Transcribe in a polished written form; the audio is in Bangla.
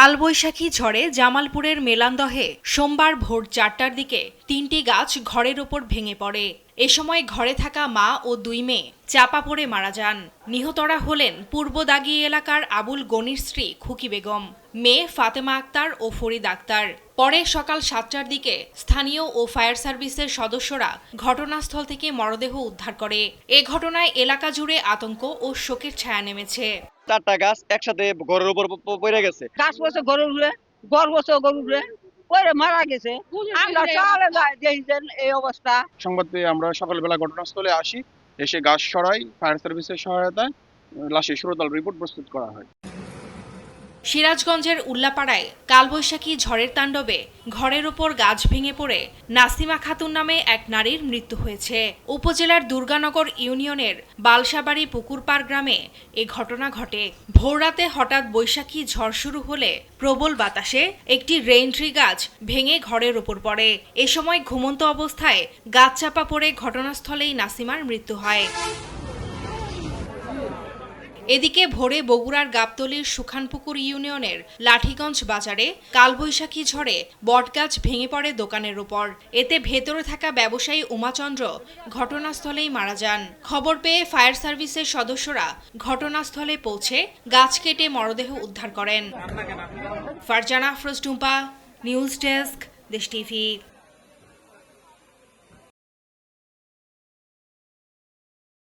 কালবৈশাখী ঝড়ে জামালপুরের মেলান্দহে সোমবার ভোর ৪টার দিকে ৩টি গাছ ঘরের ওপর ভেঙে পড়ে। এ সময় ঘরে থাকা মা ও ২ মেয়ে চাপা পড়ে মারা যান। নিহতরা হলেন পূর্ব দাগী এলাকার আবুল গনির স্ত্রী খুকি বেগম, মেয়ে ফাতেমা আক্তার ও ফরিদ আক্তার। পরে সকাল ৭টার দিকে স্থানীয় ও ফায়ার সার্ভিসের সদস্যরা ঘটনাস্থল থেকে মরদেহ উদ্ধার করে। এ ঘটনায় এলাকা জুড়ে আতঙ্ক ও শোকের ছায়া নেমেছে। 4টা গাছ একসাথে ঘরের উপর পড়ে গেছে। গাছ বসে গরুর উপরে, ঘর বসে গরুর উপরে পরে মারা গেছে। আমরা চলে যাই দেখছেন এই অবস্থা। সংবাদ পেয়ে আমরা সকালবেলা ঘটনাস্থলে আসি, এসে গাছ সরাই, ফায়ার সার্ভিসের সহায়তায় লাশের সুরতাল রিপোর্ট প্রস্তুত করা হয়। সিরাজগঞ্জের উল্লাপাড়ায় কালবৈশাখী ঝড়ের তাণ্ডবে ঘরের ওপর গাছ ভেঙে পড়ে নাসিমা খাতুন নামে এক নারীর মৃত্যু হয়েছে। উপজেলার দুর্গানগর ইউনিয়নের বালসাবাড়ি পুকুরপাড় গ্রামে এ ঘটনা ঘটে। ভোররাতে হঠাৎ বৈশাখী ঝড় শুরু হলে প্রবল বাতাসে একটি রেইন ট্রি গাছ ভেঙে ঘরের ওপর পড়ে। এ সময় ঘুমন্ত অবস্থায় গাছ চাপা পড়ে ঘটনাস্থলেই নাসিমার মৃত্যু হয়। এদিকে ভোরে বগুড়ার গাবতলীর সুখানপুকুর ইউনিয়নের লাঠিগঞ্জ বাজারে কালবৈশাখী ঝড়ে বটগাছ ভেঙে পড়ে দোকানের উপর। এতে ভেতরে থাকা ব্যবসায়ী উমাচন্দ্র ঘটনাস্থলেই মারা যান। খবর পেয়ে ফায়ার সার্ভিসের সদস্যরা ঘটনাস্থলে পৌঁছে গাছ কেটে মরদেহ উদ্ধার করেন। ফারজানা আফরোজ টুম্পা, নিউজ ডেস্ক, দেশ টিভি।